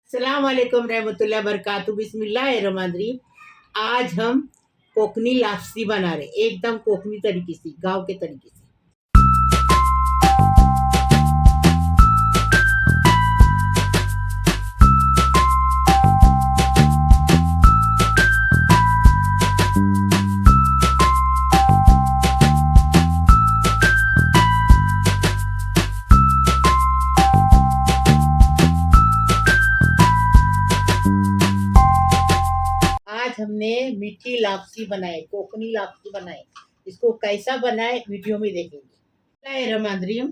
अस्सलाम वालेकुम रहमतुल्लाह बरकातहू बिस्मिल्लाहिर्रहमानिर्रहीम। आज हम कोकनी लापसी बना रहे, एकदम कोकनी तरीके से, गांव के तरीके से। आज हमने मीठी लापसी बनाए, कोकनी लापसी बनाए। इसको कैसा बनाए वीडियो में देखेंगे। रहमान,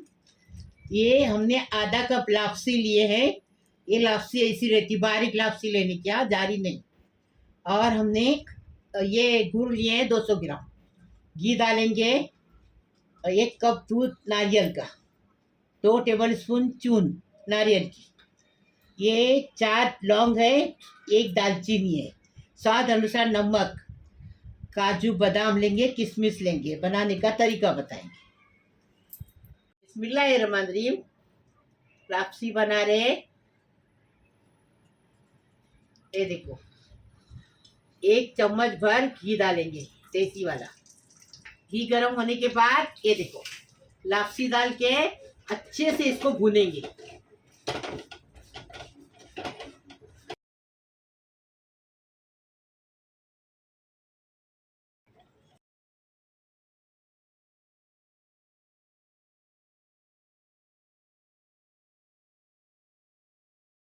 ये हमने आधा कप लापसी लिए हैं। ये लापसी ऐसी रहती, बारीक लापसी लेने की, जारी नहीं। और हमने ये गुड़ लिए हैं 200 ग्राम। घी डालेंगे, 1 कप दूध नारियल का, 2 टेबलस्पून चून नारियल की, ये 4 लौंग है, 1 दालचीनी है, स्वाद अनुसार नमक, काजू बादाम लेंगे, किशमिश लेंगे। बनाने का तरीका बताएंगे। बिस्मिल्लाहिर्रहमानिर्रहीम। लापसी बना रहे। ये देखो, 1 चम्मच भर घी डालेंगे, देसी वाला घी। गर्म होने के बाद ये देखो, लापसी डाल के अच्छे से इसको भूनेंगे।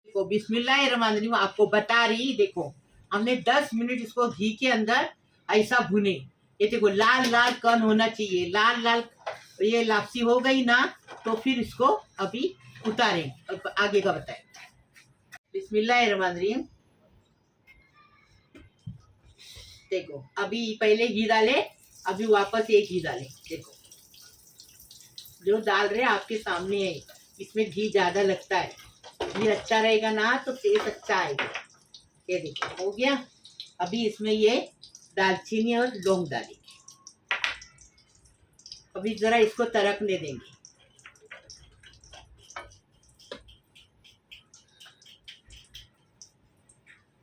देखो बिस्मिल्लाहिर्रहमानिर्रहीम, आपको बता रही, देखो हमने 10 मिनट इसको घी के अंदर ऐसा भुने। ये देखो लाल लाल कन होना चाहिए, लाल लाल। ये लापसी हो गई ना, तो फिर इसको अभी उतारें और आगे का बताएं। बिस्मिल्लाहिर्रहमानिर्रहीम। देखो अभी पहले घी डाले, अभी वापस ये घी डाले। देखो जो डाल रहे आपके सामने है, इसमें घी ज्यादा लगता है। घी अच्छा रहेगा ना तो टेस्ट अच्छा आएगा। ये देखो हो गया। अभी इसमें ये दालचीनी और लौंग डालेंगे। अभी जरा इसको तड़कने देंगे।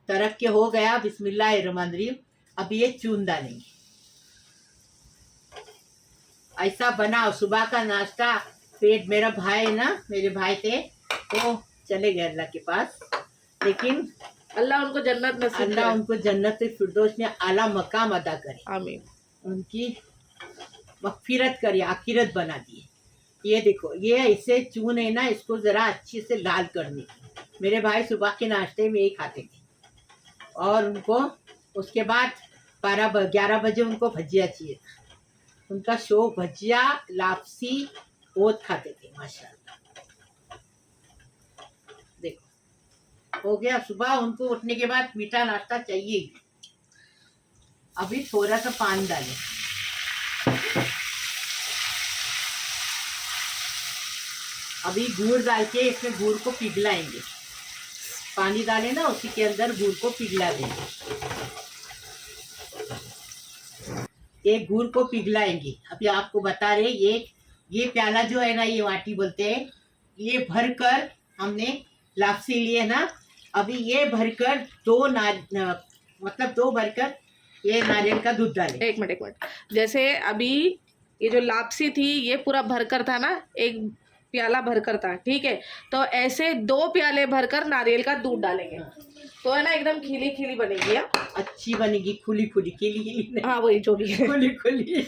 तड़क के हो गया। बिस्मिल्लाहिर्रहमानिर्रहीम। अब ये चून डालेंगे। ऐसा बनाओ, सुबह का नाश्ता। पेट, मेरा भाई है ना, मेरे भाई थे तो चले गए अल्लाह के पास, लेकिन अल्लाह उनको जन्नत नसीब करे। अल्लाह उनको जन्नत फिरदौस में आला मकाम अदा करे, आमीन। उनकी मगफिरत करे, आखिरत बना दिए। ये देखो, ये ऐसे चून है ना, इसको जरा अच्छे से लाल करने। मेरे भाई सुबह के नाश्ते में यही खाते थे, और उनको उसके बाद 11 बजे उनको भजिया चाहिए था। उनका शौक भजिया, लापसी बहुत खाते थे माशाल्लाह। देखो हो गया। सुबह उनको उठने के बाद मीठा नाश्ता चाहिए ही। अभी थोड़ा सा पानी डालें। अभी गुड़ डाल के इसमें गुड़ को पिघलाएंगे। पानी डालें ना, उसी के अंदर गुड़ को पिघला देंगे। ये गुड़ को पिघलाएंगे। अभी आपको बता रहे, ये प्याला जो है ना, ये वाटी बोलते हैं, ये भरकर हमने लापसी लिए ना। अभी ये भरकर दो भरकर ये नारियल का दूध डालें। एक मिनट। जैसे अभी ये जो लापसी थी, ये पूरा भरकर था ना, 1 प्याला भरकर था, ठीक है। तो ऐसे 2 प्याले भरकर नारियल का दूध डालेंगे, तो है ना एकदम खिली खिली बनेगी। अच्छी बनेगी, खुली खुली खिली। हाँ वही जो भी है, खुली खुली।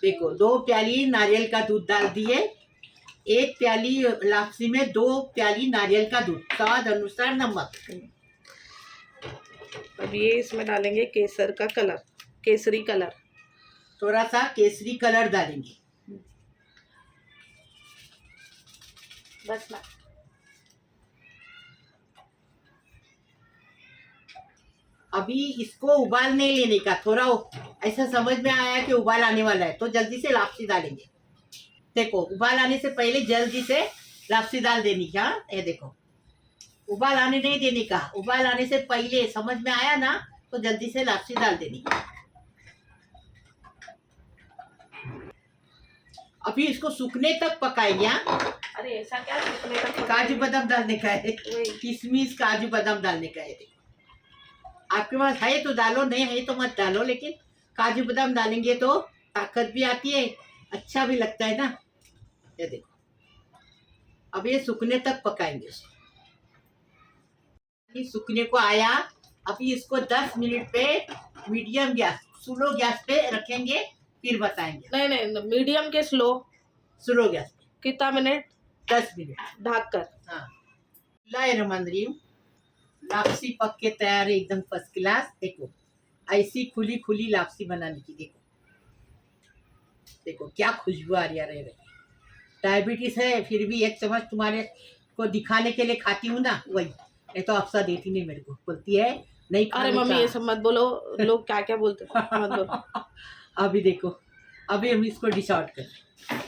देखो 2 प्याली नारियल का दूध डाल दिए। 1 प्याली लापसी में 2 प्याली नारियल का दूध, स्वाद अनुसार नमक। अब ये इसमें डालेंगे केसर का कलर, केसरी कलर, थोड़ा सा केसरी कलर डालेंगे। बस ना। अभी इसको उबाल नहीं लेने का, थोड़ा ऐसा समझ में आया कि उबाल आने वाला है तो जल्दी से लापसी डालेंगे। देखो उबाल आने से पहले जल्दी से लापसी डाल देनी का। ये देखो, उबाल आने नहीं देने का, उबाल आने से पहले समझ में आया ना तो जल्दी से लापसी डाल देनी का। अभी इसको सूखने तक पकाएंगे। अरे ऐसा क्या सूखने का काजू बादाम डालने का है, वही। किशमिश काजू बादाम डालने का है। आपके पास है तो डालो, नहीं है तो मत डालो, लेकिन काजू बादाम डालेंगे तो ताकत भी आती है, अच्छा भी लगता है ना। ये देखो, अब ये सूखने तक पकाएंगे इसको। ये सूखने को आया, अभी इसको 10 मिनट पे मीडियम गैस, स्लो गैस पे रखेंगे, फिर बताएंगे। नहीं नहीं, मीडियम के स्लो। स्लो गैस पे कितना मिनट? 10 मिनट ढक कर। हाँ। बिस्मिल्लाहिर्रहमानिर्रहीम। लापसी पक के तैयार है, एकदम फर्स्ट क्लास। देखो ऐसी खुली खुली लापसी बनाने की, देखो देखो क्या खुशबू आ रही है। डायबिटीज है फिर भी एक चम्मच तुम्हारे को दिखाने के लिए खाती हूँ ना, वही। नहीं तो अफसा देती नहीं मेरे को, बोलती है नहीं अरे खाने मम्मी का। ये सब मत बोलो, लोग क्या क्या बोलते हैं, मत बोलो। अभी देखो, अभी हम इसको डिश आउट करें।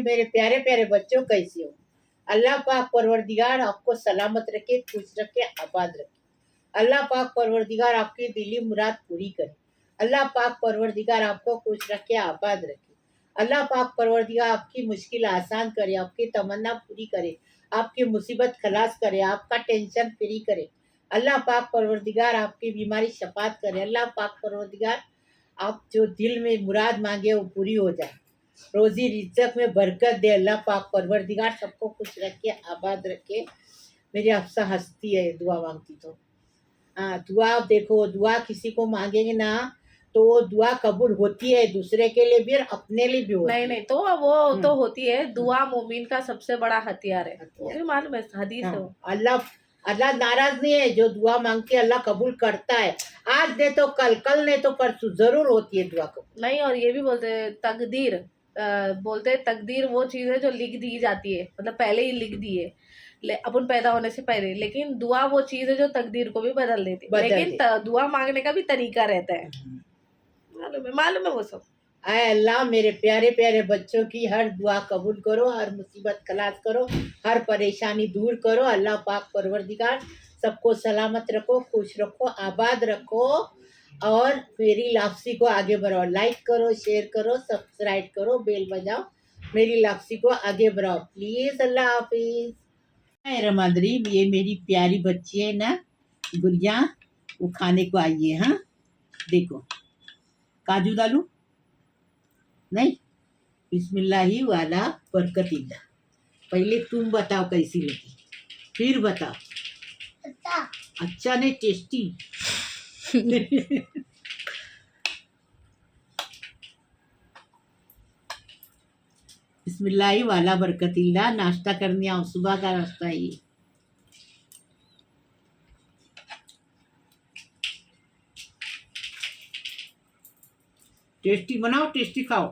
मेरे प्यारे प्यारे बच्चों, कैसे हो? अल्लाह पाक परवरदिगार आपको सलामत रखे, खुश रखे, आबाद रखे। अल्लाह पाक परवरदिगार आपकी दिली मुराद पूरी करे। अल्लाह पाक परवरदिगार आपको खुश रखे, आबाद रखे। अल्लाह पाक परवरदिगार आपकी मुश्किल आसान करे, आपकी तमन्ना पूरी करे, आपकी मुसीबत खलास करे, आपका टेंशन फ्री करे। अल्लाह पाक परवरदिगार आपकी बीमारी शफात करे। अल्लाह पाक परवरदिगार आप जो दिल में मुराद मांगे वो पूरी हो जाए, रोजी रिज़्क़ में बरकत दे। अल्लाह पाक परवरदिगार सबको खुश रखे, आबाद रखे। मेरी अफसा हंसती है दुआ मांगती तो। हाँ, दुआ देखो, दुआ किसी को मांगेंगे ना तो वो दुआ कबूल होती है, दूसरे के लिए भी और अपने लिए भी होती नहीं है। नहीं, तो वो तो होती है, दुआ मोमिन का सबसे बड़ा हथियार है, वो भी मालूम है, हदीस है वो। हाँ, अल्लाह अल्लाह नाराज नहीं है, जो दुआ मांगती है अल्लाह कबूल करता है। आज दे तो कल, कल नहीं तो परसों, जरूर होती है दुआ कबूल। नहीं, और ये भी बोलते हैं तकदीर, बोलते हैं तकदीर वो चीज़ है जो लिख दी जाती है, मतलब पहले ही लिख दी है अपन पैदा होने से पहले। लेकिन दुआ वो चीज़ है जो तकदीर को भी बदल देती है। लेकिन दुआ मांगने का भी तरीका रहता है, मालूम है वो सब। आए अल्लाह मेरे प्यारे प्यारे बच्चों की हर दुआ कबूल करो, हर मुसीबत खलास करो, हर परेशानी दूर करो। अल्लाह पाक परवरदिगार सबको सलामत रखो, खुश रखो, आबाद रखो, और मेरी लापसी को आगे बढ़ाओ। लाइक करो, शेयर करो, सब्सक्राइब करो, बेल बजाओ, मेरी लापसी को आगे बढ़ाओ प्लीज़। अल्लाह हाफिज़। रमादरी, ये मेरी प्यारी बच्ची है ना गुड़िया, वो खाने को आई है। हाँ देखो, काजू डालू नहीं, बिस्मिल्लाही वाला बरकतिल्ला। पहले तुम बताओ कैसी लगी, फिर बताओ। अच्छा नहीं, टेस्टी। बिस्मिल्लाही वाला बरकतिल्ला। नाश्ता करने आओ, सुबह का नाश्ता है ये। टेस्टी बनाओ, टेस्टी खाओ।